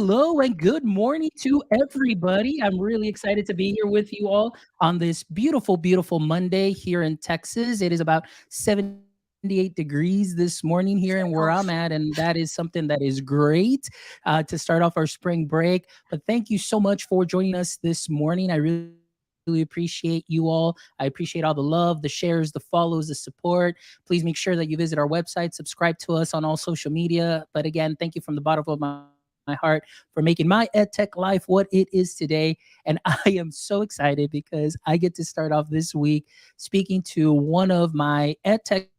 Hello and good morning to everybody. I'm really excited to be here with you all on this beautiful, beautiful Monday here in Texas. It is about 78 degrees this morning here and where I'm Oh, at, and that is something that is great to start off our spring break. But thank you so much for joining us this morning. I really appreciate you all. I appreciate all the love, the shares, the follows, the support. Please make sure that you visit our website, subscribe to us on all social media. But again, thank you from the bottom of my heart for making my EdTech life what it is today. And I am so excited because I get to start off this week speaking to one of my EdTech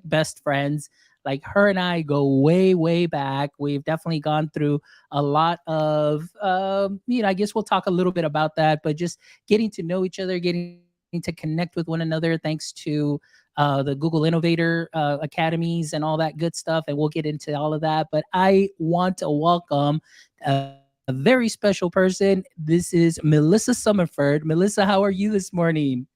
best friends. Like her and I go way, way back. We've definitely gone through a lot of, I guess we'll talk a little bit about that, but just getting to know each other, getting to connect with one another thanks to the Google Innovator academies and all that good stuff. And we'll get into all of that. But I want to welcome a very special person. This is Melissa Summerford. Melissa, how are you this morning?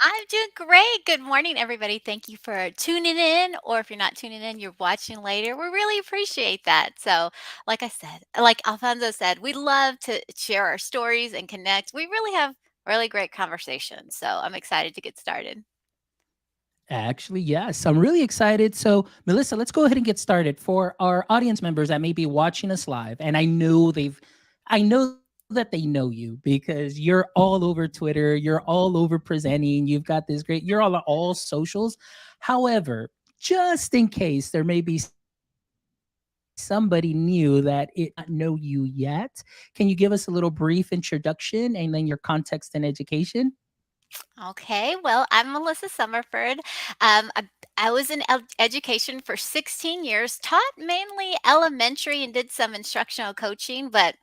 I'm doing great. Good morning, everybody. Thank you for tuning in, or if you're not tuning in, you're watching later. We really appreciate that. So, like I said, like Alfonso said, we love to share our stories and connect. We really have really great conversations. So, I'm excited to get started. Actually, yes, I'm really excited. So, Melissa, let's go ahead and get started for our audience members that may be watching us live. And I know that they know you because you're all over Twitter, you're all over presenting, you've got this great, you're all socials. However, just in case there may be somebody new that it not know you yet, can you give us a little brief introduction and then your context and education? Okay, well, I'm Melissa Summerford. I was in education for 16 years, taught mainly elementary and did some instructional coaching, but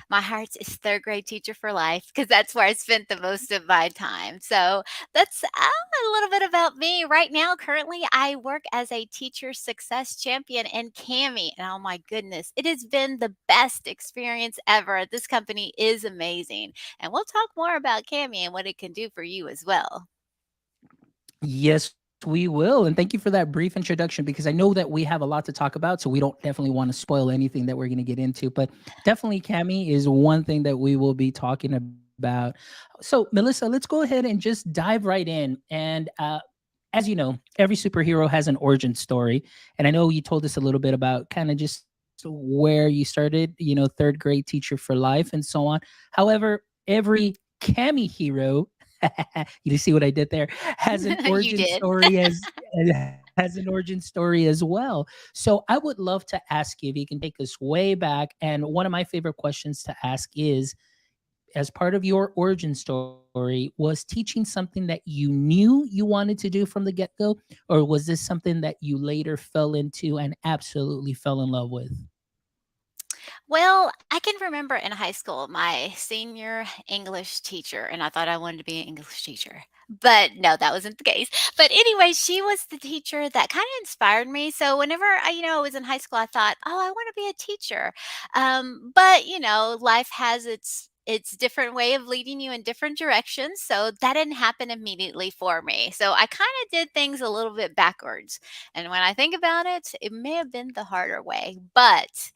my heart is third grade teacher for life because that's where I spent the most of my time. So that's a little bit about me. Right now, currently, I work as a teacher success champion in Cami. And oh my goodness, it has been the best experience ever. This company is amazing. And we'll talk more about Cami and what it can do for you as well. Yes, we will. And thank you for that brief introduction because I know that we have a lot to talk about. So we don't definitely want to spoil anything that we're going to get into. But definitely, Cami is one thing that we will be talking about. So, Melissa, let's go ahead and just dive right in. And as you know, every superhero has an origin story. And I know you told us a little bit about kind of just where you started, third grade teacher for life and so on. However, every Cami hero, you see what I did there, has an You origin did. story has an origin story as well. So I would love to ask you if you can take us way back. And one of my favorite questions to ask is, as part of your origin story, was teaching something that you knew you wanted to do from the get-go, or was this something that you later fell into and absolutely fell in love with? Well, I can remember in high school, my senior English teacher, and I thought I wanted to be an English teacher. But no, that wasn't the case. But anyway, she was the teacher that kind of inspired me. So whenever I was in high school, I thought, oh, I want to be a teacher. But life has its different way of leading you in different directions. So that didn't happen immediately for me. So I kind of did things a little bit backwards. And when I think about it, it may have been the harder way, but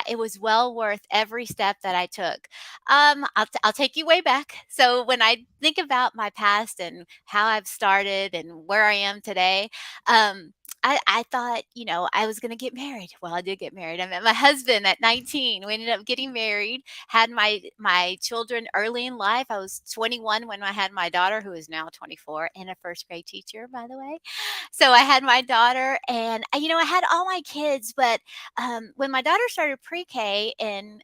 it was well worth every step that I took. I'll take you way back. So when I think about my past and how I've started and where I am today, um, I thought, I was going to get married. Well, I did get married. I met my husband at 19. We ended up getting married, had my children early in life. I was 21 when I had my daughter, who is now 24 and a first grade teacher, by the way. So I had my daughter, and I had all my kids, but when my daughter started pre-K in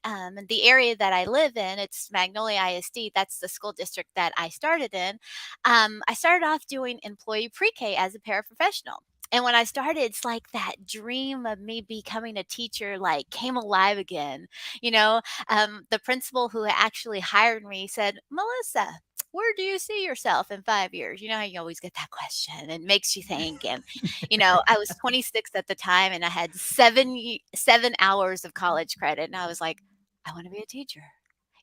the area that I live in, it's Magnolia ISD. That's the school district that I started in. I started off doing employee pre-K as a paraprofessional. And when I started, it's like that dream of me becoming a teacher like came alive again. You know, the principal who actually hired me said, Melissa, where do you see yourself in 5 years? You know how you always get that question and makes you think. And I was 26 at the time and I had 7 hours of college credit. And I was like, I want to be a teacher.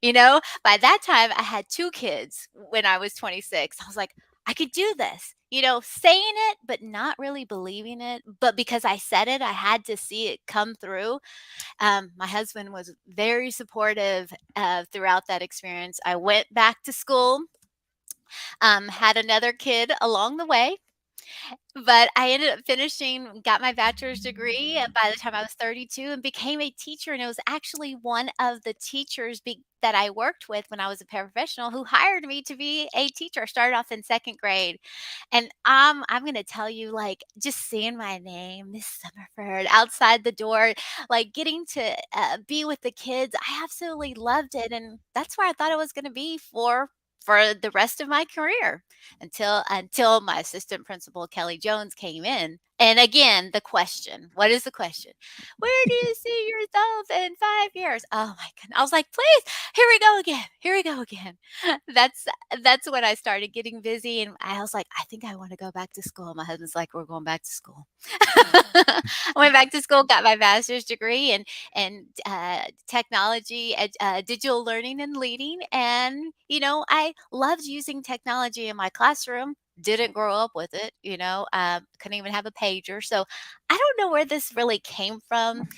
By that time, I had two kids when I was 26. I was like, I could do this. Saying it, but not really believing it. But because I said it, I had to see it come through. My husband was very supportive throughout that experience. I went back to school, had another kid along the way, but I ended up finishing got my bachelor's degree by the time I was 32 and became a teacher, and it was actually one of the teachers that I worked with when I was a paraprofessional who hired me to be a teacher. I started off in 2nd grade, and, I'm gonna tell you, like, just seeing my name, Miss Summerford, outside the door, like, getting to, be with the kids, I absolutely loved it, and that's where I thought I was gonna be for the rest of my career until my assistant principal, Kelly Jones, came in. And again, the question, what is the question? Where do you see yourself in 5 years? Oh my goodness. I was like, please, here we go again. Here we go again. That's that's when I started getting busy and I was like, I think I want to go back to school. My husband's like, we're going back to school. I went back to school, got my master's degree and technology, digital learning and leading. And I loved using technology in my classroom. Didn't grow up with it, couldn't even have a pager. So I don't know where this really came from.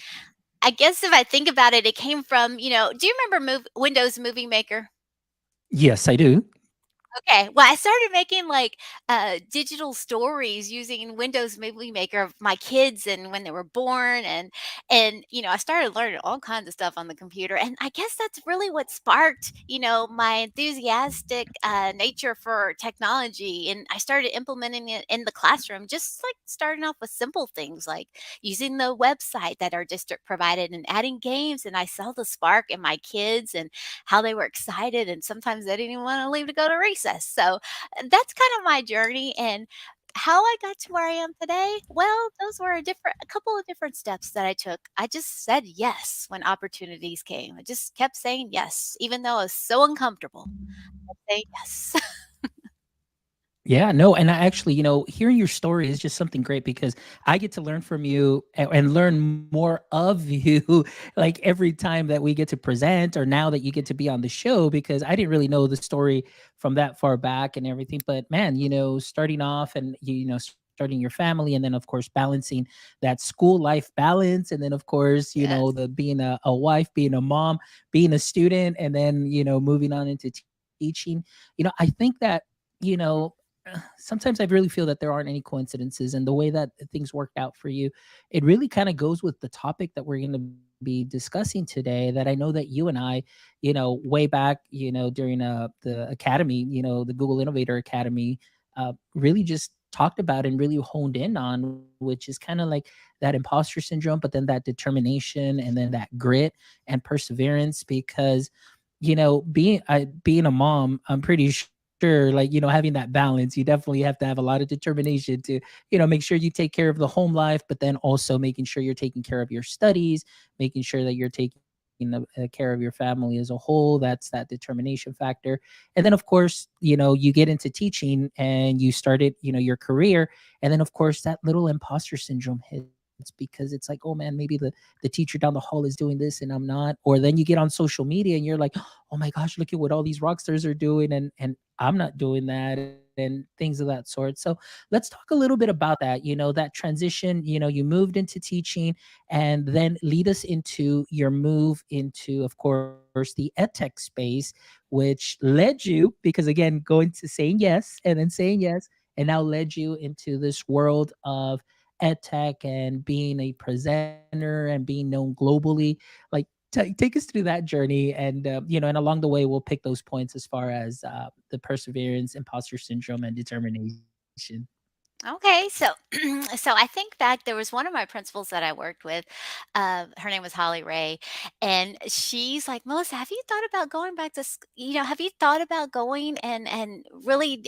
I guess if I think about it, it came from, do you remember Windows Movie Maker? Yes, I do. Okay, well, I started making, like, digital stories using Windows Movie Maker of my kids and when they were born, and I started learning all kinds of stuff on the computer, and I guess that's really what sparked, my enthusiastic, nature for technology, and I started implementing it in the classroom, just, like, starting off with simple things, like using the website that our district provided and adding games, and I saw the spark in my kids and how they were excited and sometimes they didn't even want to leave to go to recess. So that's kind of my journey and how I got to where I am today. Well, those were a couple of different steps that I took. I just said yes when opportunities came. I just kept saying yes, even though I was so uncomfortable. Say yes. Yeah, no, and I actually, hearing your story is just something great because I get to learn from you and learn more of you like every time that we get to present or now that you get to be on the show because I didn't really know the story from that far back and everything. But man, starting off and starting your family and then of course balancing that school life balance and then of course, Yes. the being a wife, being a mom, being a student and then, moving on into teaching. I think that, you know, sometimes I really feel that there aren't any coincidences and the way that things worked out for you, it really kind of goes with the topic that we're going to be discussing today that I know that you and I, way back, during the academy, the Google Innovator Academy, really just talked about and really honed in on, which is kind of like that imposter syndrome, but then that determination and then that grit and perseverance because being a mom, I'm pretty sure, like, having that balance, you definitely have to have a lot of determination to, make sure you take care of the home life, but then also making sure you're taking care of your studies, making sure that you're taking care of your family as a whole. That's that determination factor. And then, of course, you get into teaching and you started, your career. And then, of course, that little imposter syndrome hits because it's like, oh man, maybe the teacher down the hall is doing this and I'm not. Or then you get on social media and you're like, oh my gosh, look at what all these rock stars are doing and I'm not doing that and things of that sort. So let's talk a little bit about that, that transition, you moved into teaching and then lead us into your move into, of course, the EdTech space, which led you, because again, going to saying yes and then saying yes, and now led you into this world of EdTech and being a presenter and being known globally. Like, take us through that journey and and along the way we'll pick those points as far as the perseverance, imposter syndrome and determination. Okay, so so I think back there was one of my principals that I worked with. Her name was Holly Ray, and she's like, Melissa, have you thought about going back to have you thought about going and really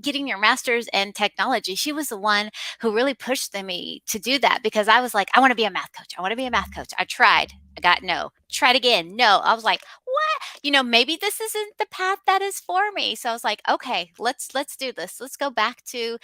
getting your master's in technology? She was the one who really pushed me to do that because I was like, I want to be a math coach. I want to be a math coach. I tried. I got no. Tried again. No. I was like, what? Maybe this isn't the path that is for me. So I was like, okay, let's do this. Let's go back to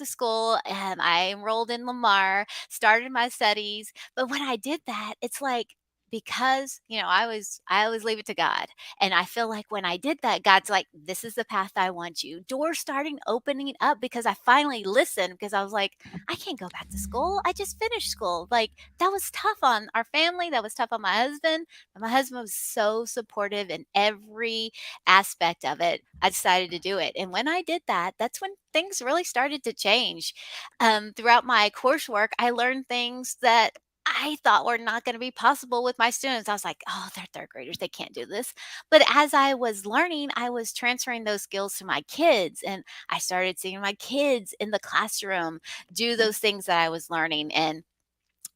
school. And I enrolled in Lamar, started my studies. But when I did that, it's like because, I always leave it to God. And I feel like when I did that, God's like, this is the path I want you. Doors starting opening up because I finally listened, because I was like, I can't go back to school. I just finished school. Like, that was tough on our family. That was tough on my husband. But my husband was so supportive in every aspect of it. I decided to do it. And when I did that, that's when things really started to change. Throughout my coursework, I learned things that I thought were not going to be possible with my students. I was like, oh, they're third graders. They can't do this. But as I was learning, I was transferring those skills to my kids. And I started seeing my kids in the classroom do those things that I was learning. And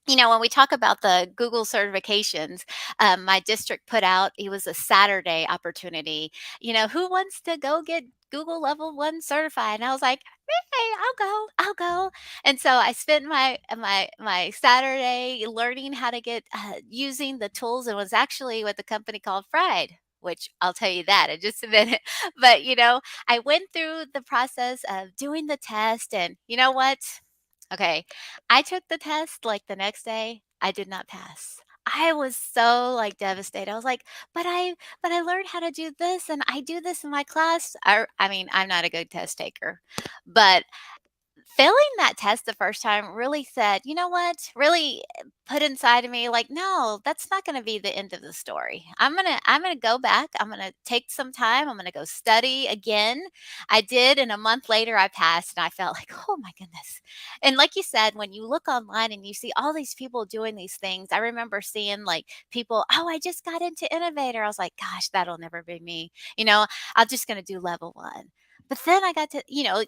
when we talk about the Google certifications, my district put out, it was a Saturday opportunity. Who wants to go get Google level one certified? And I was like, hey, I'll go. And so I spent my Saturday learning how to get using the tools, and was actually with a company called Fried. Which I'll tell you that in just a minute. But I went through the process of doing the test, and you know what? Okay. I took the test like the next day. I did not pass. I was so like devastated. I was like, but I learned how to do this, and I do this in my class. I mean, I'm not a good test taker, but failing that test the first time really said, you know what? Really put inside of me like, no, that's not going to be the end of the story. I'm going to go back. I'm going to take some time. I'm going to go study again. I did, and a month later I passed, and I felt like, oh my goodness. And like you said, when you look online and you see all these people doing these things, I remember seeing like people, oh, I just got into Innovator. I was like, gosh, that'll never be me. I'm just going to do level 1. But then I got to,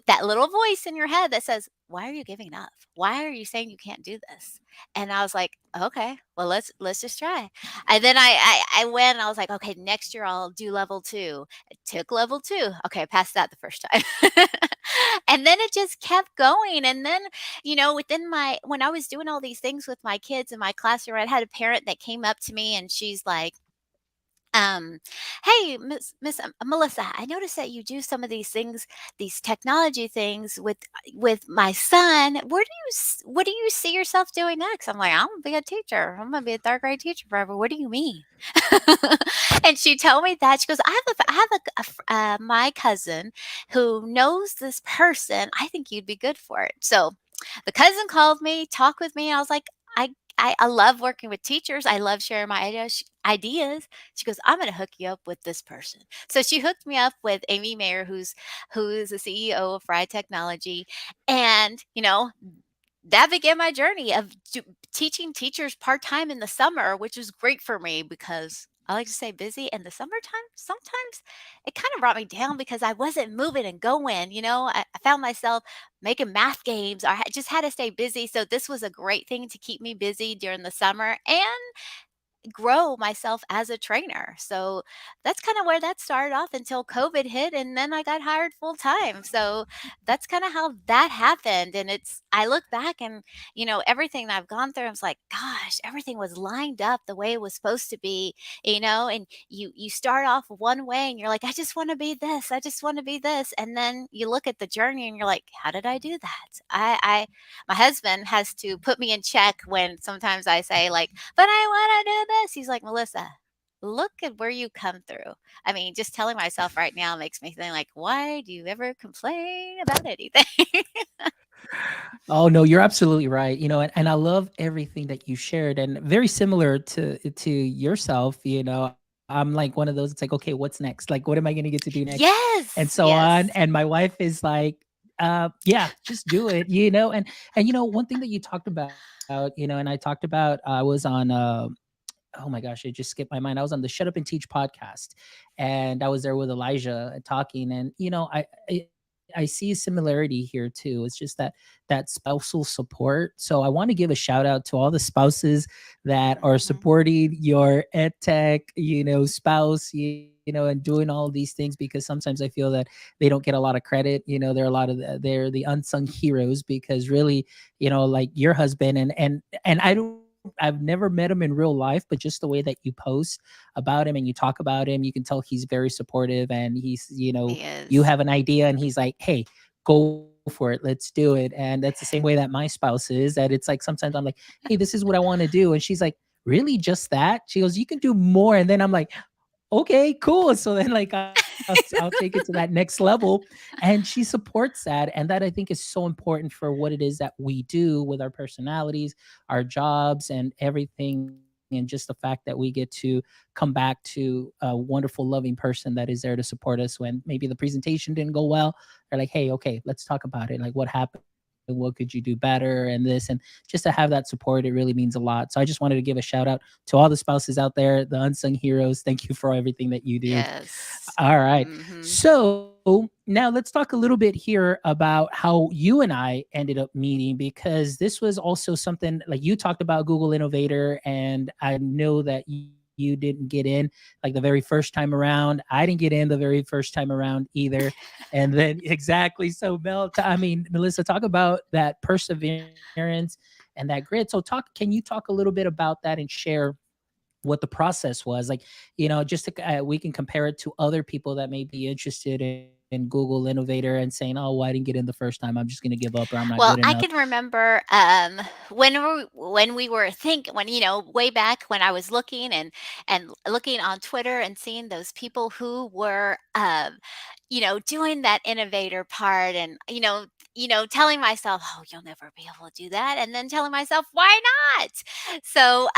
that little voice in your head that says, "Why are you giving up? Why are you saying you can't do this?" And I was like, "Okay, well let's just try." And then I went and I was like, "Okay, next year I'll do level 2." I took level 2. Okay, I passed that the first time. And then it just kept going. And then, within my when I was doing all these things with my kids in my classroom, I had a parent that came up to me and she's like, um, "Hey, Miss Melissa, I noticed that you do some of these things, these technology things with my son. What do you see yourself doing next?" I'm like, "I'm gonna be a teacher. I'm gonna be a third grade teacher forever. What do you mean?" And she told me that she goes, I have my cousin who knows this person. I think you'd be good for it." So the cousin called me, talked with me, and I was like, I love working with teachers. I love sharing my ideas. She goes, "I'm going to hook you up with this person." So she hooked me up with Amy Mayer, who is the CEO of Fry Technology, and that began my journey of teaching teachers part time in the summer, which was great for me because I like to say busy in the summertime. Sometimes it kind of brought me down because I wasn't moving and going. I found myself making math games. I just had to stay busy. So this was a great thing to keep me busy during the summer and grow myself as a trainer. So that's kind of where that started off until COVID hit, and then I got hired full time. So that's kind of how that happened. And I look back and everything that I've gone through, I was like, gosh, everything was lined up the way it was supposed to be, and you start off one way and you're like, I just want to be this, I just want to be this. And then you look at the journey and you're like, how did I do that? I my husband has to put me in check when sometimes I say like, but I want to do this. He's like, Melissa, look at where you come through. I mean, just telling myself right now makes me think like, why do you ever complain about anything? Oh no, you're absolutely right. And I love everything that you shared, and very similar to yourself. I'm like one of those. It's like, okay, what's next? Like, what am I going to get to do next, and Yes, so on. yes. And my wife is like, yeah, just do it. And one thing that you talked about, and I talked about, I was on. Oh my gosh, it just skipped my mind. I was on the Shut Up and Teach podcast, and I was there with Elijah talking. And I see a similarity here too. It's just that spousal support. So I want to give a shout out to all the spouses that are Mhm. supporting your ed tech, spouse, and doing all these things, because sometimes I feel that they don't get a lot of credit. They're a lot of they're the unsung heroes, because really, like your husband, and I've never met him in real life, but just the way that you post about him and you talk about him, you can tell he's very supportive, and He you is. have an idea and he's like, hey, go for it, let's do it. And that's the same way that my spouse is, that it's like sometimes I'm like, hey, this is what I want to do. And she's like, really just that? She goes, you can do more. And then I'm like, okay, cool. So then like I'll take it to that next level. And she supports that. And that I think is so important for what it is that we do with our personalities, our jobs, and everything. And just the fact that we get to come back to a wonderful, loving person that is there to support us when maybe the presentation didn't go well. They're like, hey, okay, let's talk about it. Like, what happened? What could you do better? And this, and just to have that support, it really means a lot. So I just wanted to give a shout out to all the spouses out there, the unsung heroes. Thank you for everything that you do. Yes. All right. Mhm. So now let's talk a little bit here about how you and I ended up meeting, because this was also something like you talked about Google Innovator, and I know that you didn't get in like the very first time around. I didn't get in the very first time around either. And then exactly. So Melissa, talk about that perseverance and that grit. So can you talk a little bit about that and share what the process was like, just to, we can compare it to other people that may be interested in Google Innovator and saying, oh, well, I didn't get in the first time, I'm just going to give up, or I'm not good enough. Well, I can remember when way back when I was looking and looking on Twitter and seeing those people who were doing that innovator part and telling myself, oh, you'll never be able to do that, and then telling myself, why not? So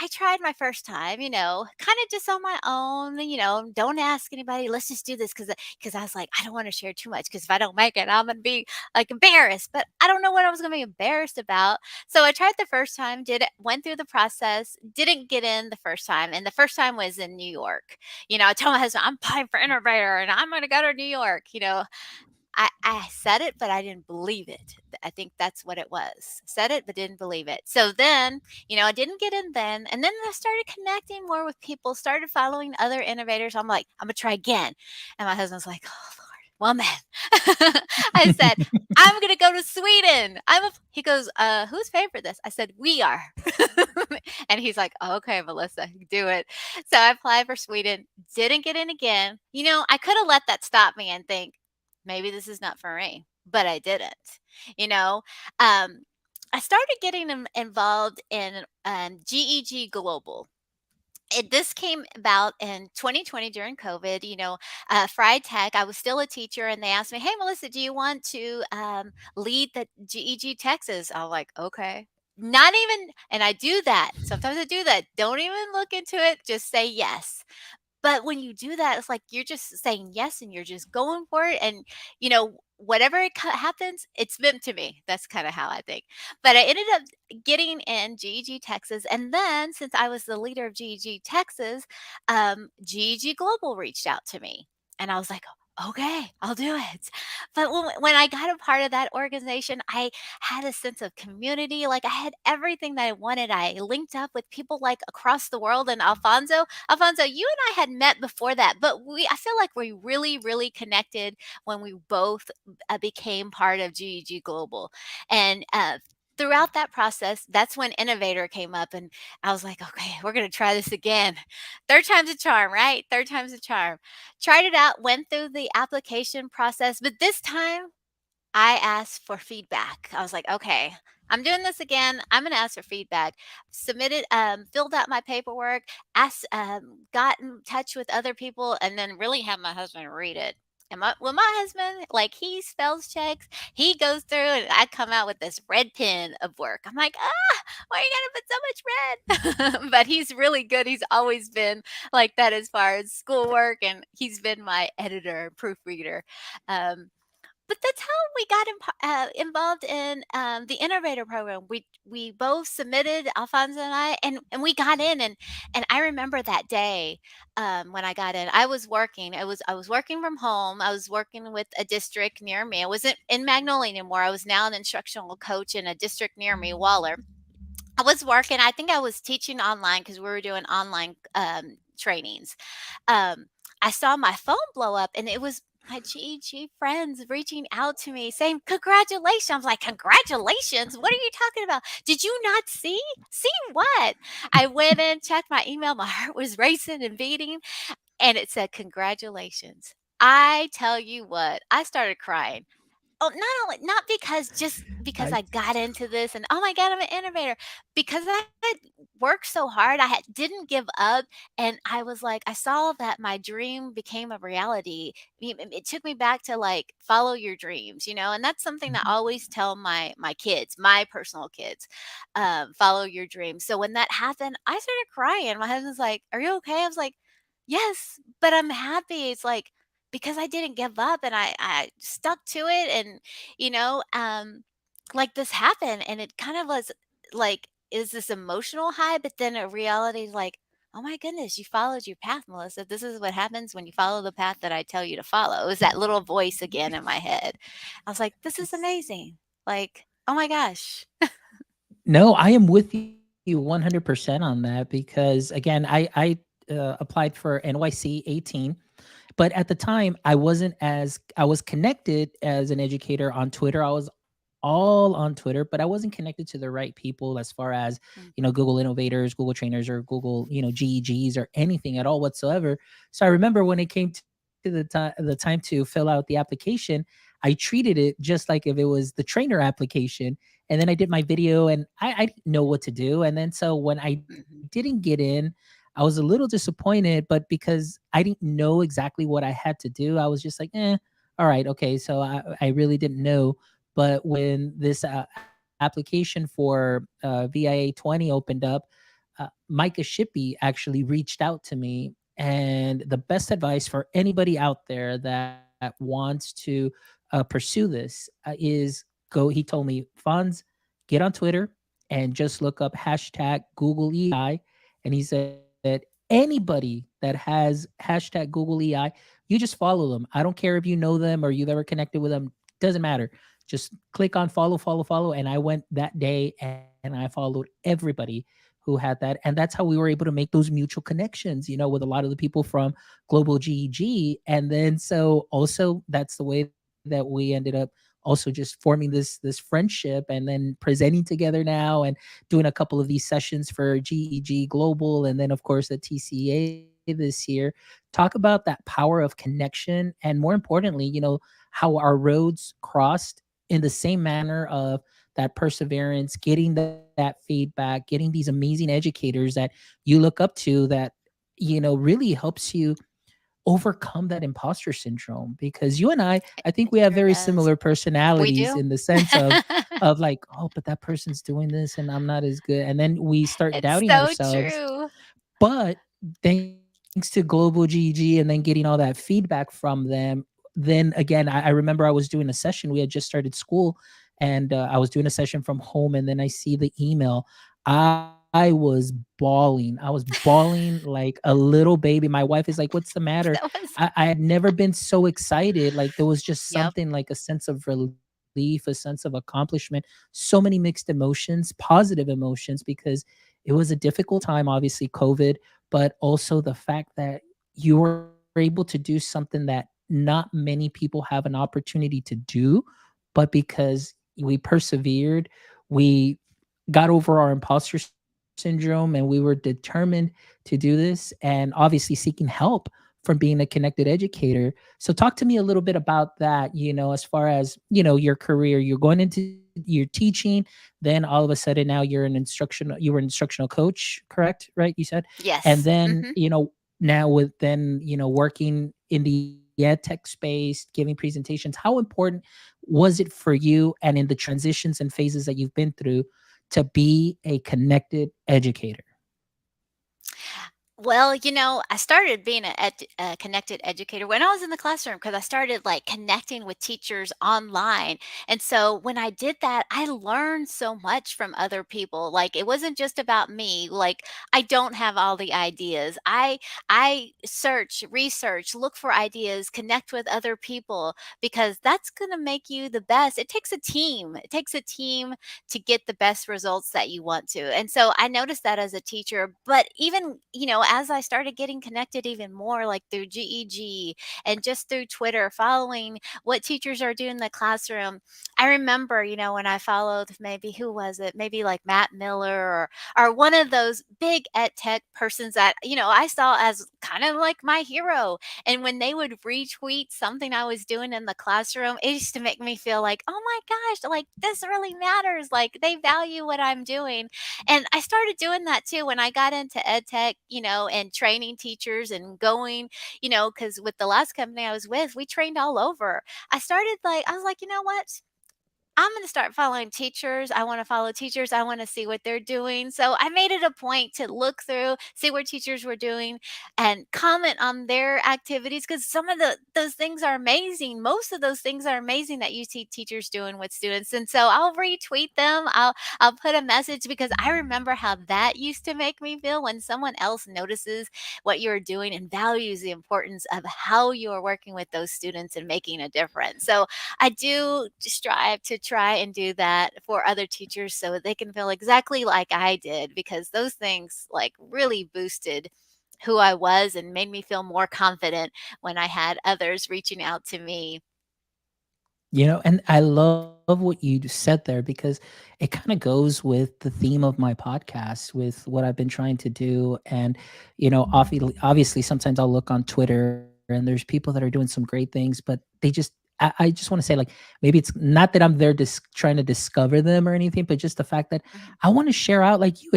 I tried my first time, kind of just on my own, don't ask anybody, let's just do this because I was like, I don't want to share too much because if I don't make it, I'm gonna be like embarrassed. But I don't know what I was gonna be embarrassed about. So I tried the first time, did it, went through the process, didn't get in the first time, and the first time was in New York. I told my husband, I'm applying for Innovator and I'm gonna go to New York. I said it, but I didn't believe it. I think that's what it was. Said it, but didn't believe it. So then, I didn't get in then. And then I started connecting more with people, started following other innovators. I'm like, I'm going to try again. And my husband's like, oh, Lord. Well, then I said, I'm going to go to Sweden. He goes, who's paying for this? I said, we are. And he's like, okay, Melissa, do it. So I applied for Sweden, didn't get in again. I could have let that stop me and think, maybe this is not for me, but I didn't. You know, um, I started getting involved in GEG Global. This came about in 2020 during COVID. Fried Tech. I was still a teacher, and they asked me, "Hey, Melissa, do you want to lead the GEG Texas?" I was like, "Okay." Not even, and I do that. Sometimes I do that. Don't even look into it. Just say yes. But when you do that, it's like you're just saying yes and you're just going for it. And, whatever happens, it's meant to me. That's kind of how I think. But I ended up getting in GEG Texas. And then since I was the leader of GEG Texas, GEG Global reached out to me. And I was like, okay, I'll do it. But when I got a part of that organization, I had a sense of community. Like I had everything that I wanted. I linked up with people like across the world. And Alfonso, you and I had met before that, but I feel like we really, really connected when we both became part of GEG Global. And throughout that process, that's when Innovator came up, and I was like, okay, we're going to try this again. Third time's a charm, right? Third time's a charm. Tried it out, went through the application process, but this time I asked for feedback. I was like, okay, I'm doing this again. I'm going to ask for feedback. Submitted, filled out my paperwork, asked, got in touch with other people, and then really had my husband read it. And my husband, like he spells checks, he goes through, and I come out with this red pen of work. I'm like, why you gotta put so much red? But he's really good. He's always been like that as far as schoolwork, and he's been my editor, proofreader. Um, but that's how we got involved in the Innovator program. We both submitted, Alfonso and I, and we got in. And I remember that day when I got in. I was working from home. I was working with a district near me. I wasn't in Magnolia anymore. I was now an instructional coach in a district near me, Waller. I was working. I think I was teaching online because we were doing online trainings. um, I saw my phone blow up, and it was my GEG friends reaching out to me saying, congratulations. I was like, congratulations? What are you talking about? Did you not see? See what? I went in, checked my email. My heart was racing and beating, and it said, congratulations. I tell you what, I started crying. Oh, not because just because I got into this and, "Oh my god, I'm an innovator." Because I had worked so hard, didn't give up, and I was like I saw that my dream became a reality. It took me back to, like, follow your dreams, and that's something that I always tell my kids, my personal kids, follow your dreams. So when that happened, I started crying. My husband's like, "Are you okay?" I was like, "Yes, but I'm happy." It's like, because I didn't give up and I stuck to it and, you know, um, like this happened and it kind of was like, is this emotional high? But then a reality is like, oh my goodness, you followed your path, Melissa. This is what happens when you follow the path that I tell you to follow. It was that little voice again in my head. I was like, this is amazing. Like, oh my gosh. No, I am with you 100% on that because again, I applied for NYC 18, but at the time I was connected as an educator on Twitter. I was all on Twitter, but I wasn't connected to the right people as far as, Mm, Google Innovators, Google Trainers, or Google, GEGs or anything at all whatsoever. So I remember when it came to the time to fill out the application, I treated it just like if it was the trainer application. And then I did my video and I didn't know what to do. And then so when I mhm. didn't get in, I was a little disappointed, but because I didn't know exactly what I had to do, I was just like, all right, okay. So I really didn't know. But when this application for VIA 20 opened up, Micah Shippey actually reached out to me. And the best advice for anybody out there that wants to pursue this is go. He told me, Fonz, get on Twitter and just look up hashtag Google EI. And he said, anybody that has hashtag Google EI, you just follow them. I don't care if you know them or you've ever connected with them. Doesn't matter, just click on follow, follow, follow. And I went that day and I followed everybody who had that. And that's how we were able to make those mutual connections, with a lot of the people from Global GEG. And then so also that's the way that we ended up also just forming this friendship and then presenting together now and doing a couple of these sessions for GEG Global and then of course at TCA this year. Talk about that power of connection and more importantly, how our roads crossed in the same manner of that perseverance, getting that feedback, getting these amazing educators that you look up to that, really helps you overcome that imposter syndrome because you and I think It we have sure very does. similar We personalities do. in the sense of like, oh, but that person's doing this and I'm not as good. And then we start It's doubting so ourselves. true. But thanks to Global GEG and then getting all that feedback from them, then again, I remember I was doing a session. We had just started school and I was doing a session from home. And then I see the email. I was bawling. I was bawling like a little baby. My wife is like, what's the matter? That was I had never been so excited. Like there was just Yep. something like a sense of relief, a sense of accomplishment, so many mixed emotions, positive emotions, because it was a difficult time, obviously COVID, but also the fact that you were able to do something that not many people have an opportunity to do, but because we persevered, we got over our imposter syndrome and we were determined to do this and obviously seeking help from being a connected educator. So talk to me a little bit about that, as far as, your career, you're going into your teaching, then all of a sudden now you were an instructional coach, correct? Right? You said. And Yes. then, Mhm. now with then, working in the EdTech space, giving presentations, how important was it for you and in the transitions and phases that you've been through to be a connected educator? Well, I started being a connected educator when I was in the classroom because I started like connecting with teachers online. And so when I did that, I learned so much from other people. Like it wasn't just about me. Like I don't have all the ideas. I search, research, look for ideas, connect with other people because that's going to make you the best. It takes a team. It takes a team to get the best results that you want to. And so I noticed that as a teacher, but even, as I started getting connected even more, like through GEG and just through Twitter, following what teachers are doing in the classroom, I remember, when I followed, maybe who was it? Maybe like Matt Miller, or one of those big EdTech persons that, I saw as kind of like my hero. And when they would retweet something I was doing in the classroom, it used to make me feel like, oh my gosh, like this really matters. Like they value what I'm doing. And I started doing that too when I got into EdTech, and training teachers and going, because with the last company I was with, we trained all over. I was like, you know what? I'm going to start following teachers. I want to follow teachers. I want to see what they're doing. So I made it a point to look through, see what teachers were doing, and comment on their activities, because some of those things are amazing. Most of those things are amazing that you see teachers doing with students. And so I'll retweet them. I'll put a message, because I remember how that used to make me feel when someone else notices what you're doing and values the importance of how you are working with those students and making a difference. So I do strive to try and do that for other teachers so they can feel exactly like I did, because those things like really boosted who I was and made me feel more confident when I had others reaching out to me. And I love what you said there because it kind of goes with the theme of my podcast, with what I've been trying to do. And, obviously, sometimes I'll look on Twitter and there's people that are doing some great things, but I just want to say, like, maybe it's not that I'm there trying to discover them or anything, but just the fact that Mhm. I want to share out like you.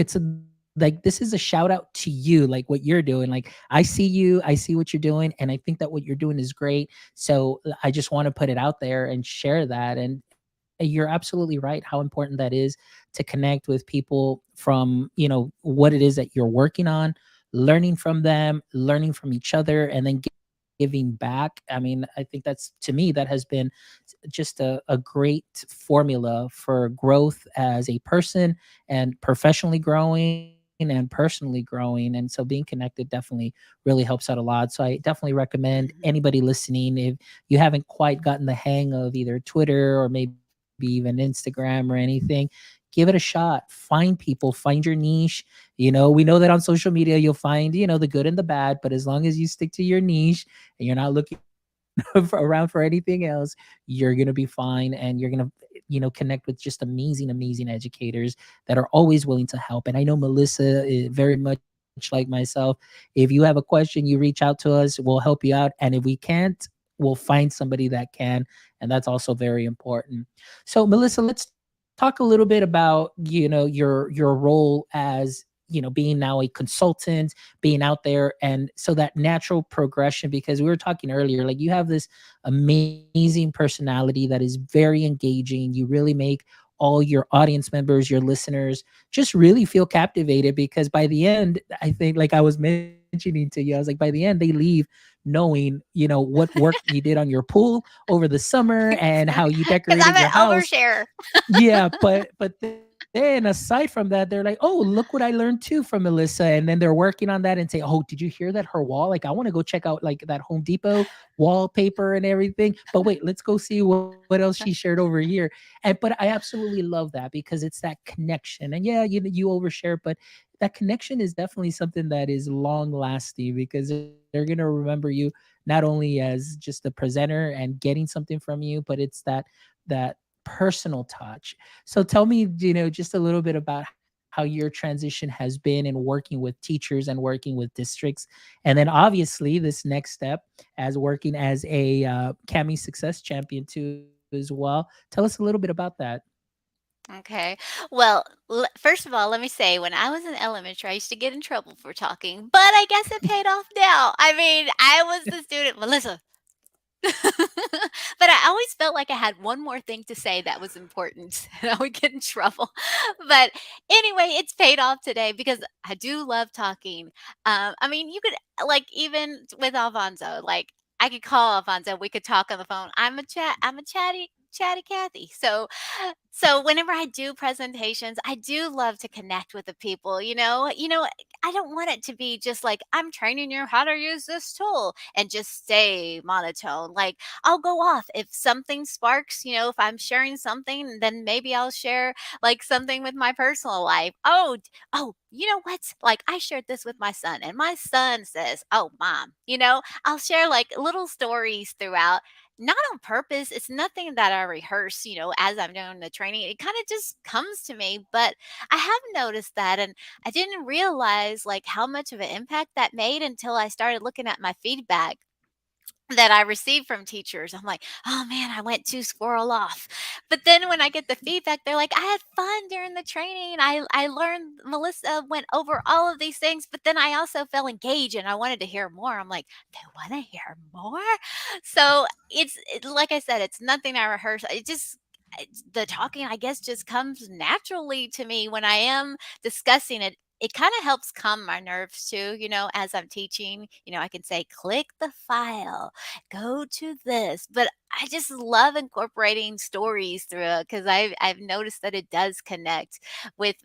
Like, this is a shout out to you, like what you're doing. Like, I see you, I see what you're doing, and I think that what you're doing is great. So I just want to put it out there and share that. And you're absolutely right how important that is to connect with people from, what it is that you're working on, learning from them, learning from each other, and then giving back. I mean, I think that's, to me, that has been just a great formula for growth as a person, and professionally growing and personally growing. And so being connected definitely really helps out a lot. So I definitely recommend Mhm. anybody listening, if you haven't quite gotten the hang of either Twitter or maybe even Instagram or anything, give it a shot. Find people, find your niche. We know that on social media you'll find, the good and the bad, but as long as you stick to your niche and you're not looking around for anything else, you're going to be fine, and you're going to, connect with just amazing educators that are always willing to help. And I know Melissa is very much like myself. If you have a question, you reach out to us, we'll help you out. And if we can't, we'll find somebody that can. And that's also very important. So, Melissa, let's talk a little bit about, your role as, being now a consultant, being out there, and so that natural progression, because we were talking earlier, like, you have this amazing personality that is very engaging. You really make all your audience members, your listeners, just really feel captivated, because by the end, I think, like I was mentioning to you, I was like, by the end, they leave knowing, what work you did on your pool over the summer and how you Because decorated I'm your an house. overshare. Yeah, but then aside from that, they're like, "Oh, look what I learned too from Melissa." And then they're working on that and say, "Oh, did you hear that her wall? Like, I want to go check out like that Home Depot wallpaper and everything. But wait, let's go see what else she shared over here." And but I absolutely love that, because it's that connection. And yeah, you overshare, but that connection is definitely something that is long lasting, because they're going to remember you not only as just a presenter and getting something from you, but it's that personal touch. So tell me, just a little bit about how your transition has been in working with teachers and working with districts. And then obviously this next step as working as a Cami Success Champion too as well. Tell us a little bit about that. Okay. Well, first of all, let me say, when I was in elementary, I used to get in trouble for talking, but I guess it paid off now. I mean, I was the student, Melissa. But I always felt like I had one more thing to say that was important, and I would get in trouble. But anyway, it's paid off today because I do love talking. I mean, you could like even with Alfonso, like I could call Alfonso, we could talk on the phone. I'm a chatty. Chatty Cathy. So whenever I do presentations, I do love to connect with the people, I don't want it to be just like I'm training you how to use this tool and just stay monotone. Like I'll go off if something sparks, if I'm sharing something, then maybe I'll share like something with my personal life. Oh, you know what? Like I shared this with my son and my son says, "Oh, mom," I'll share like little stories throughout, not on purpose. It's nothing that I rehearse, as I'm doing the training. It kind of just comes to me. But I have noticed that, and I didn't realize like how much of an impact that made until I started looking at my feedback that I received from teachers. I'm like, oh man, I went too squirrel off. But then when I get the feedback, they're like, I had fun during the training. I learned Melissa went over all of these things, but then I also felt engaged and I wanted to hear more. I'm like, they want to hear more. So like I said, it's nothing I rehearse. The talking, I guess, just comes naturally to me when I am discussing it. It kind of helps calm my nerves too, as I'm teaching. I can say, click the file, go to this. But I just love incorporating stories through it because I've noticed that it does connect with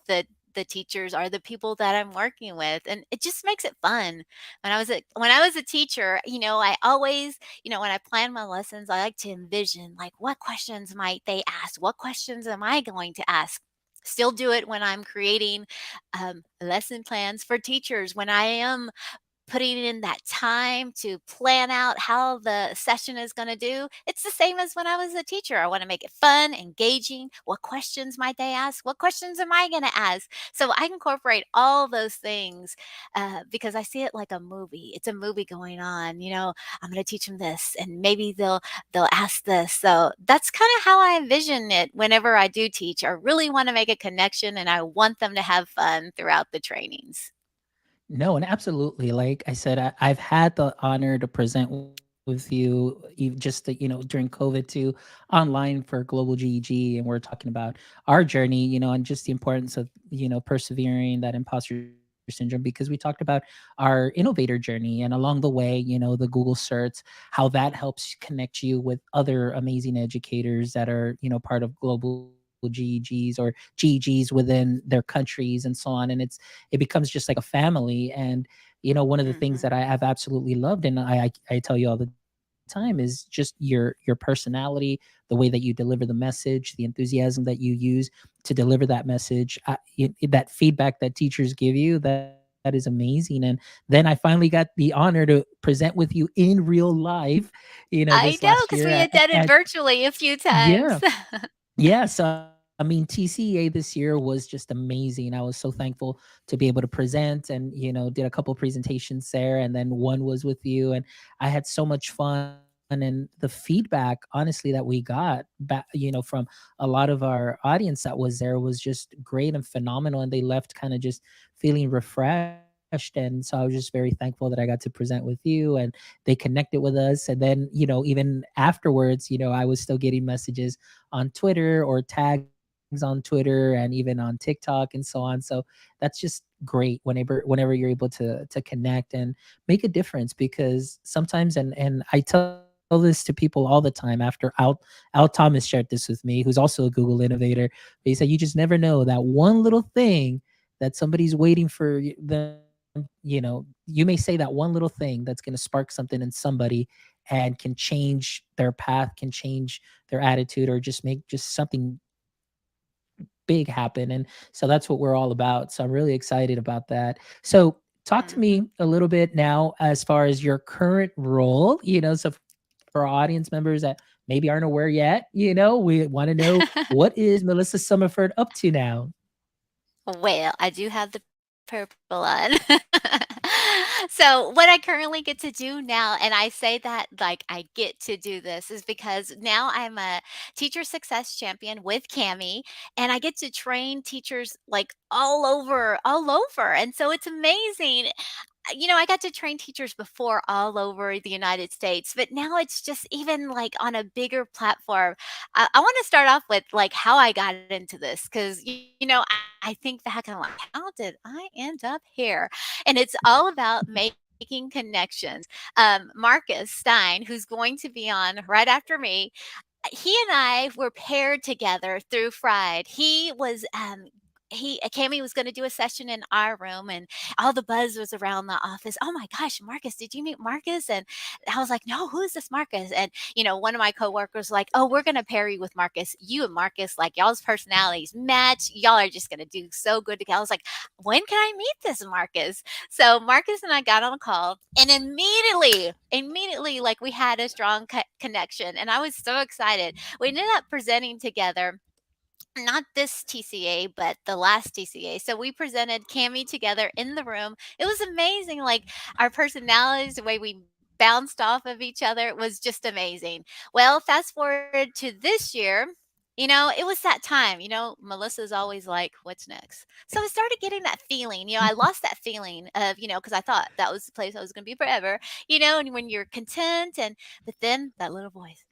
the teachers or the people that I'm working with, and it just makes it fun. When I was a teacher, I always, when I plan my lessons, I like to envision like what questions might they ask, what questions am I going to ask. Still do it when I'm creating lesson plans for teachers, when I am putting in that time to plan out how the session is going to do. It's the same as when I was a teacher. I want to make it fun, engaging. What questions might they ask? What questions am I going to ask? So I incorporate all those things because I see it like a movie. It's a movie going on. I'm going to teach them this, and maybe they'll ask this. So that's kind of how I envision it whenever I do teach. I really want to make a connection, and I want them to have fun throughout the trainings. No, and absolutely. Like I said, I've had the honor to present with you, just during COVID too, online for Global GEG, and we're talking about our journey, and just the importance of persevering that imposter syndrome, because we talked about our innovator journey, and along the way, the Google certs, how that helps connect you with other amazing educators that are part of global GEGs or GEGs within their countries and so on, and it becomes just like a family. And one of the things that I Hmm. have absolutely loved, and I tell you all the time, is just your personality, the way that you deliver the message, the enthusiasm that you use to deliver that message, that feedback that teachers give you, that is amazing. And then I finally got the honor to present with you in real life, this I last know, year because we had done at it virtually a few yeah. times. Yeah, so I mean, TCA this year was just amazing. I was so thankful to be able to present, and did a couple presentations there, and then one was with you, and I had so much fun. And the feedback, honestly, that we got back, from a lot of our audience that was there was just great and phenomenal, and they left kind of just feeling refreshed. And so I was just very thankful that I got to present with you, and they connected with us. And then even afterwards, I was still getting messages on Twitter or tags on Twitter and even on TikTok and so on. So that's just great whenever you're able to connect and make a difference, because sometimes, and I tell this to people all the time, after Al Thomas shared this with me, who's also a Google innovator. He said, you just never know that one little thing that somebody's waiting for them. You may say that one little thing that's going to spark something in somebody and can change their path, can change their attitude, or just make just something big happen. And so that's what we're all about. So I'm really excited about that. So talk to me a Mhm. little bit now as far as your current role, so for our audience members that maybe aren't aware yet, we want to know, what is Melissa Summerford up to now? Well, I do have the purple on. So, what I currently get to do now, and I say that like I get to do this, is because now I'm a teacher success champion with Cami, and I get to train teachers like all over. And so it's amazing. I got to train teachers before all over the United States, but now it's just even like on a bigger platform. I want to start off with like how I got into this because, I think back and I'm like, how did I end up here? And it's all about making connections. Marcus Stein, who's going to be on right after me, he and I were paired together through Fried. Cami was going to do a session in our room, and all the buzz was around the office. Oh my gosh, Marcus, did you meet Marcus? And I was like, no, who is this Marcus? And one of my coworkers was like, oh, we're going to pair you with Marcus. You and Marcus, like, y'all's personalities match. Y'all are just going to do so good together. I was like, when can I meet this Marcus? So Marcus and I got on a call, and immediately, like, we had a strong connection, and I was so excited. We ended up presenting together, not this TCA, but the last TCA. So we presented Cami together in the room. It was amazing. Like, our personalities, the way we bounced off of each other was just amazing. Well, fast forward to this year. It was that time. Melissa's always like, what's next? So I started getting that feeling. I lost that feeling of, because I thought that was the place I was going to be forever, and when you're content, but then that little voice,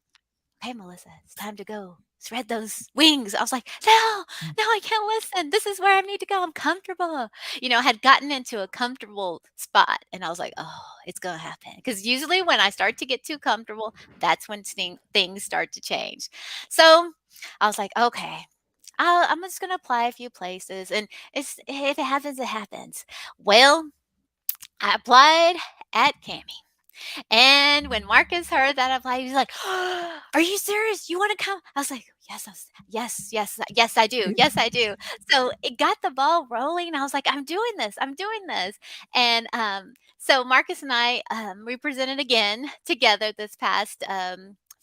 "Hey, Melissa, it's time to go. Spread those wings." I was like, no, no, I can't listen. This is where I need to go. I'm comfortable. I had gotten into a comfortable spot, and I was like, oh, it's going to happen. Because usually when I start to get too comfortable, that's when things start to change. So I was like, okay. I'm just gonna apply a few places, and if it happens, it happens. Well, I applied at Cami. And when Marcus heard that I applied, he was like, oh, "Are you serious? You want to come?" I was like, "Yes, yes, yes, yes, I do. Yes, I do." So it got the ball rolling. I was like, "I'm doing this. I'm doing this." And so Marcus and I we presented again together this past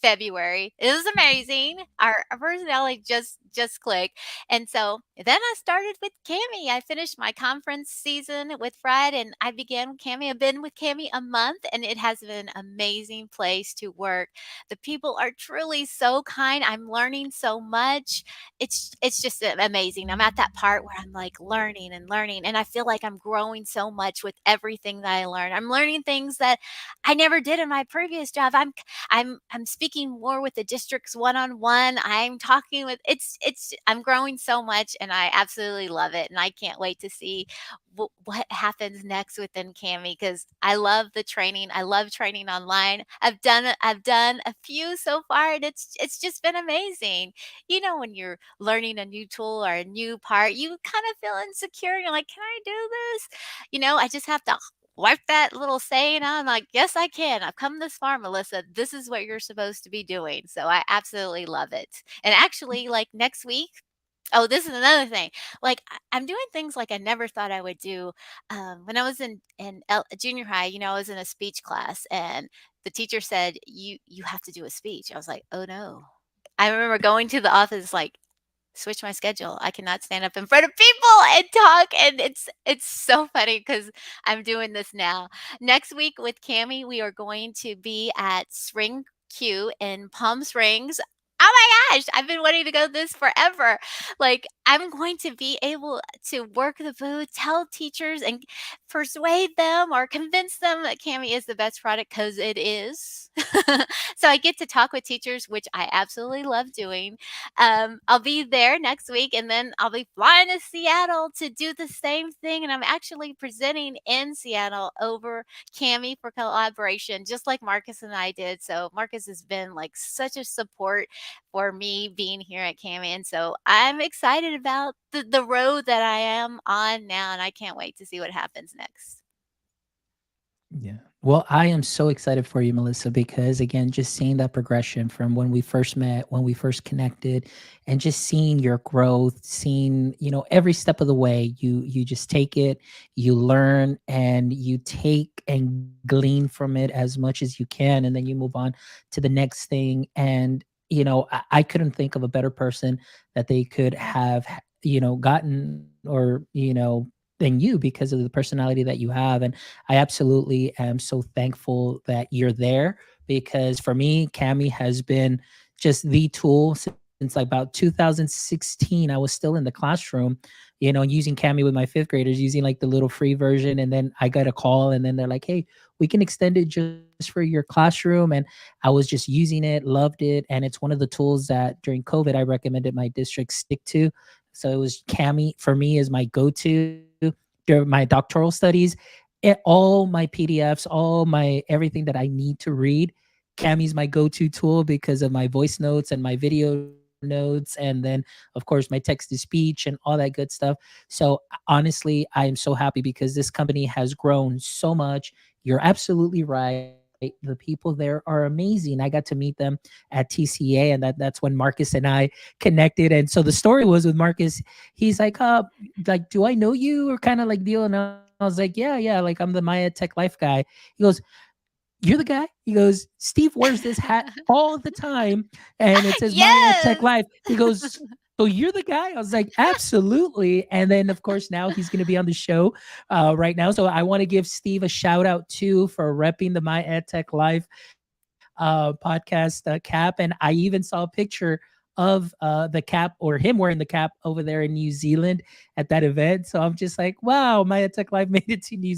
February. It was amazing. Our personality just clicked. And so then I started with Cami. I finished my conference season with Fried, and I began with Cami. I've been with Cami a month, and it has been an amazing place to work. The people are truly so kind. I'm learning so much. It's just amazing. I'm at that part where I'm like learning and learning, and I feel like I'm growing so much with everything that I learn. I'm learning things that I never did in my previous job. I'm speaking more with the districts one on one. I'm talking with I'm growing so much, and I absolutely love it, and I can't wait to see what happens next within Cami, because I love the training. I love training online. I've done a few so far, and it's just been amazing. When you're learning a new tool or a new part, you kind of feel insecure. You're like, can I do this? I just have to wipe that little saying out. I'm like, yes, I can. I've come this far, Melissa. This is what you're supposed to be doing. So I absolutely love it. And actually, like, next week, oh, this is another thing. Like, I'm doing things like I never thought I would do. When I was in junior high, I was in a speech class, and the teacher said, "You have to do a speech." I was like, "Oh no." I remember going to the office like, switch my schedule. I cannot stand up in front of people and talk. And it's so funny because I'm doing this now. Next week with Cami, we are going to be at Spring Q in Palm Springs. Oh my gosh, I've been wanting to go this forever. Like, I'm going to be able to work the booth, tell teachers, and persuade them or convince them that Cami is the best product, because it is. So I get to talk with teachers, which I absolutely love doing. I'll be there next week, and then I'll be flying to Seattle to do the same thing. And I'm actually presenting in Seattle over Cami for collaboration, just like Marcus and I did. So Marcus has been like such a support for me being here at Cami. And so I'm excited about the road that I am on now, and I can't wait to see what happens next. Yeah. Well, I am so excited for you, Melissa, because again, just seeing that progression from when we first met, when we first connected, and just seeing your growth, seeing, every step of the way, you just take it, you learn, and you take and glean from it as much as you can, and then you move on to the next thing. And, I couldn't think of a better person that they could have, gotten, or, than you, because of the personality that you have. And I absolutely am so thankful that you're there, because for me, Cami has been just the tool since like about 2016. I was still in the classroom, using Cami with my fifth graders, using like the little free version. And then I got a call, and then they're like, hey, we can extend it just for your classroom. And I was just using it, loved it. And it's one of the tools that during COVID, I recommended my district stick to. So it was Cami for me is my go-to during my doctoral studies. All my PDFs, all my everything that I need to read, Cammy's my go-to tool because of my voice notes and my video notes, and then of course my text to speech and all that good stuff. So honestly, I am so happy because this company has grown so much. You're absolutely right. The people there are amazing. I got to meet them at TCA, and that's when Marcus and I connected. And so the story was with Marcus. He's like, do I know you, or kind of like deal? And I was like, yeah, like I'm the Maya Tech Life guy. He goes, you're the guy? He goes, Steve wears this hat all the time and it says Maya Tech Yes. Live. He goes, so you're the guy? I was like, absolutely. And then, of course, now he's going to be on the show right now. So I want to give Steve a shout out too for repping the My EdTech Live podcast cap. And I even saw a picture of the cap, or him wearing the cap over there in New Zealand at that event. So I'm just like, wow, My EdTech Live made it to New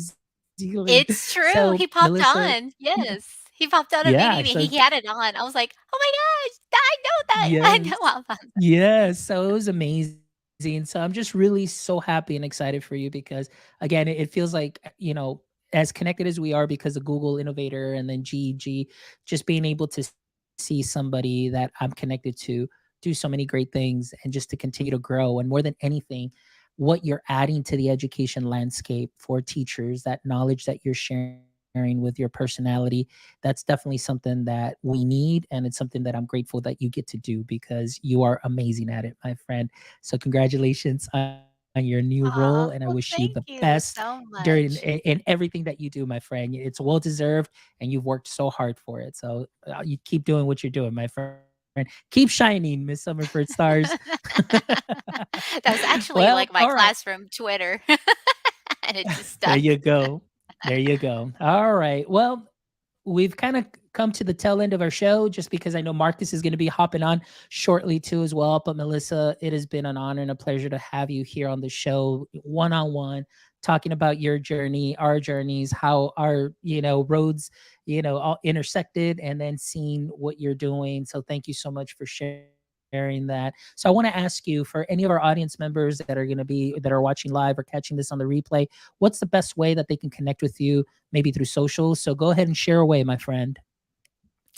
Zealand. It's So, true, he Melissa, popped on. Yes. He popped on yeah. So immediately, he had it on. I was like, "Oh my gosh, I know that. I yes. know Alfonso." Yes. So it was amazing. So I'm just really so happy and excited for you because again, it feels like, as connected as we are because of Google Innovator and then GEG, just being able to see somebody that I'm connected to do so many great things and just to continue to grow. And more than anything, what you're adding to the education landscape for teachers, that knowledge that you're sharing with your personality, that's definitely something that we need. And it's something that I'm grateful that you get to do because you are amazing at it, my friend. So congratulations on your new role. And I wish you Aw, the well, best thank you so during much. in everything that you do, my friend. It's well deserved and you've worked so hard for it. So you keep doing what you're doing, my friend. Keep shining, Miss Summerford Stars. That was Well, actually, all like, my right. classroom Twitter, and it just There you stuck. go. There you go. All right. Well, we've kind of come to the tail end of our show just because I know Marcus is going to be hopping on shortly too as well. But Melissa, it has been an honor and a pleasure to have you here on the show one on one, talking about your journey, our journeys, how our, roads, all intersected, and then seeing what you're doing. So thank you so much for sharing that. So I want to ask you, for any of our audience members that are watching live or catching this on the replay, what's the best way that they can connect with you, maybe through socials? So go ahead and share away, my friend.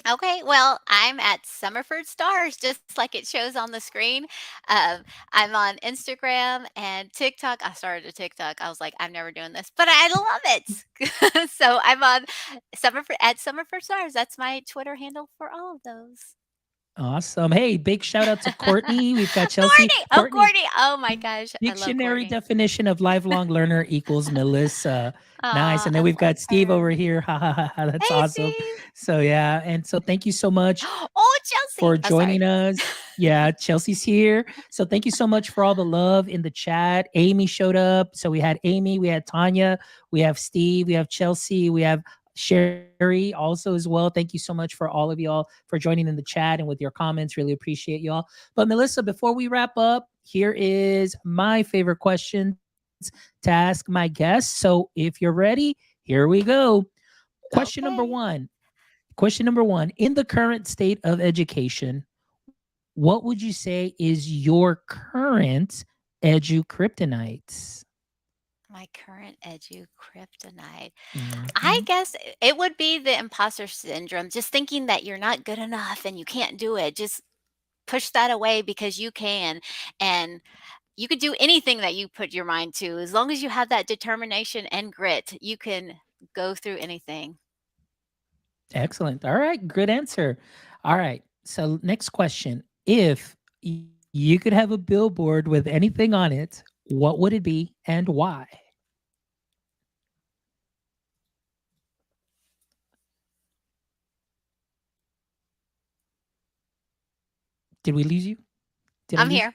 Okay, well, I'm at Summerford Stars, just like it shows on the screen. Um, I'm on Instagram and TikTok. I started a TikTok. I was like, I'm never doing this, but I love it. So I'm on Summerford Stars. That's my Twitter handle for all of those. Awesome. Hey, big shout out to Courtney. We've got Chelsea. Courtney! Oh, Courtney, Courtney! Oh my gosh, I love dictionary Courtney. definition of lifelong learner equals Melissa. Nice. Aw, And I then we've love got Steve her. over here. Ha ha ha. Ha. That's Hey, awesome. Steve. So yeah. And so thank you so much Oh, for Chelsea. Oh, joining sorry. us. Yeah, Chelsea's here. So thank you so much for all the love in the chat. Amy showed up. So we had Amy, we had Tanya, we have Steve, we have Chelsea, we have Sherry also as well. Thank you so much for all of y'all for joining in the chat and with your comments. Really appreciate y'all. But Melissa, before we wrap up, here is my favorite questions to ask my guests. So if you're ready, here we go. Question number Okay. one. Question number one. In the current state of education, what would you say is your current kryptonite? My current edu kryptonite. I Mhm. guess it would be the imposter syndrome, just thinking that you're not good enough and you can't do it. Just push that away because you can. And you could do anything that you put your mind to. As long as you have that determination and grit, you can go through anything. Excellent. All right. Good answer. All right. So, next question. If you could have a billboard with anything on it, what would it be and why? Did we lose you? Did I I'm lose you? here.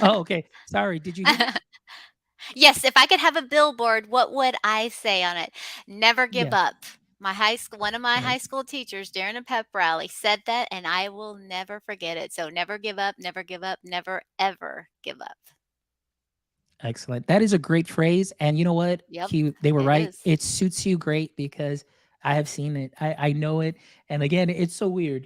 Oh, okay. Sorry. Did you hear me? Yes, if I could have a billboard, what would I say on it? Never give Yeah. up. My high school one of my high Right. school teachers during a pep rally said that and I will never forget it. So never give up, never give up, never ever give up. Excellent. That is a great phrase. And you know what? Yep, They were it right. is. It suits you great because I have seen it. I know it. And again, it's so weird,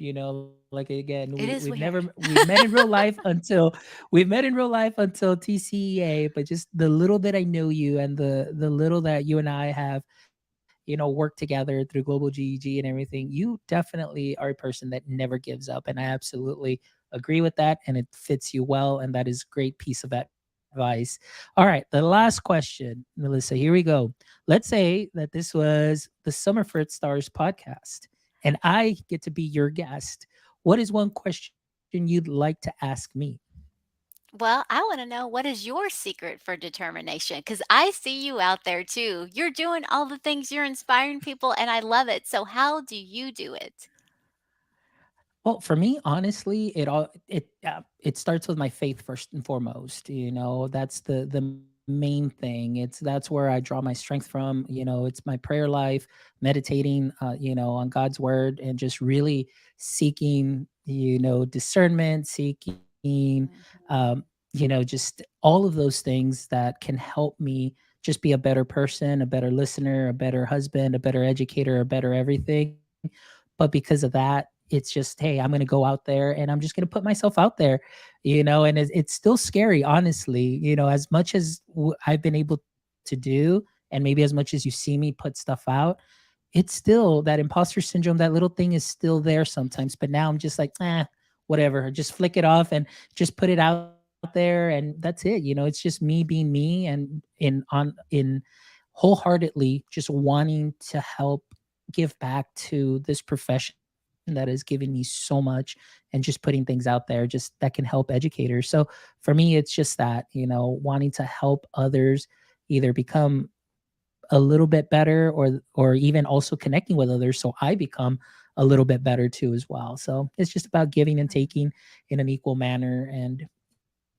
like again, It we've is never weird. we've met in real life until TCEA, but just the little that I know you and the little that you and I have, work together through Global GEG and everything, you definitely are a person that never gives up. And I absolutely agree with that. And it fits you well. And that is a great piece of advice. All right. The last question, Melissa, here we go. Let's say that this was the Summerford Stars podcast and I get to be your guest. What is one question you'd like to ask me? Well, I want to know, what is your secret for determination? Because I see you out there too. You're doing all the things, you're inspiring people, and I love it. So, how do you do it? Well, for me, honestly, it starts with my faith first and foremost. That's the main thing. That's where I draw my strength from. It's my prayer life, meditating, on God's word, and just really seeking, discernment, seeking, just all of those things that can help me just be a better person, a better listener, a better husband, a better educator, a better everything. But because of that, it's just, hey, I'm going to go out there and I'm just going to put myself out there, and it's still scary, honestly, as much as I've been able to do, and maybe as much as you see me put stuff out, it's still that imposter syndrome, that little thing is still there sometimes. But now I'm just like, whatever, just flick it off and just put it out there. And that's it. It's just me being me and in wholeheartedly just wanting to help give back to this profession that has given me so much, and just putting things out there just that can help educators. So for me, it's just that, wanting to help others either become a little bit better, or even also connecting with others so I become a little bit better too as well. So it's just about giving and taking in an equal manner, and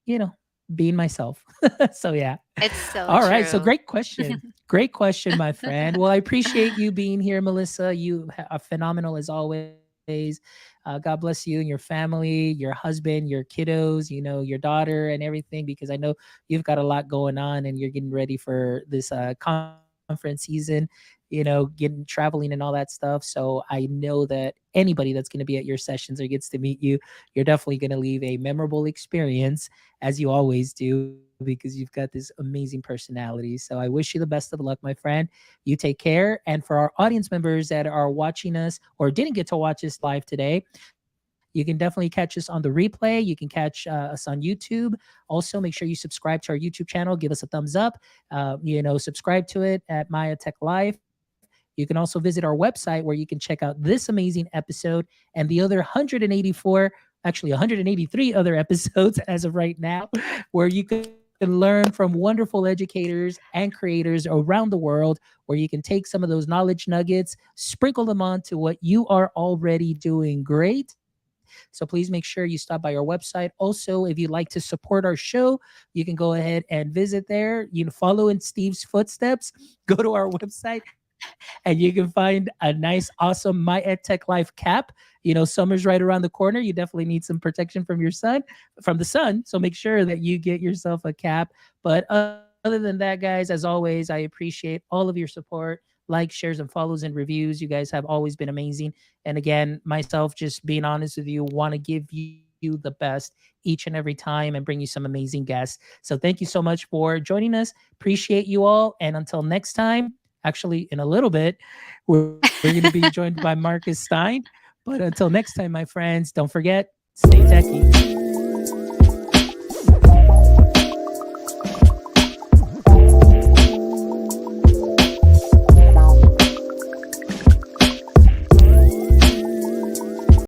you know being myself. So yeah. It's so All right, so true. great question, my friend. Well, I appreciate you being here, Melissa. You are phenomenal as always. God bless you and your family, your husband, your kiddos, your daughter and everything, because I know you've got a lot going on and you're getting ready for this conference season, getting traveling and all that stuff. So I know that anybody that's going to be at your sessions or gets to meet you, you're definitely going to leave a memorable experience, as you always do, because you've got this amazing personality. So I wish you the best of luck, my friend. You take care. And for our audience members that are watching us or didn't get to watch us live today, you can definitely catch us on the replay. You can catch us on YouTube. Also, make sure you subscribe to our YouTube channel. Give us a thumbs up. Subscribe to it at Maya Tech Life. You can also visit our website where you can check out this amazing episode and the other 184, actually 183 other episodes as of right now, where you can learn from wonderful educators and creators around the world, where you can take some of those knowledge nuggets, sprinkle them onto what you are already doing great. So please make sure you stop by our website. Also, if you'd like to support our show, you can go ahead and visit there. Follow in Steve's footsteps. Go to our website and you can find a nice, awesome My EdTech Life cap. Summer's right around the corner. You definitely need some protection from the sun. So make sure that you get yourself a cap. But other than that, guys, as always, I appreciate all of your support. Likes, shares, and follows and reviews. You guys have always been amazing. And again, myself, just being honest with you, want to give you the best each and every time and bring you some amazing guests. So thank you so much for joining us. Appreciate you all. And until next time, actually, in a little bit, we're going to be joined by Marcus Stein. But until next time, my friends, don't forget, stay techy.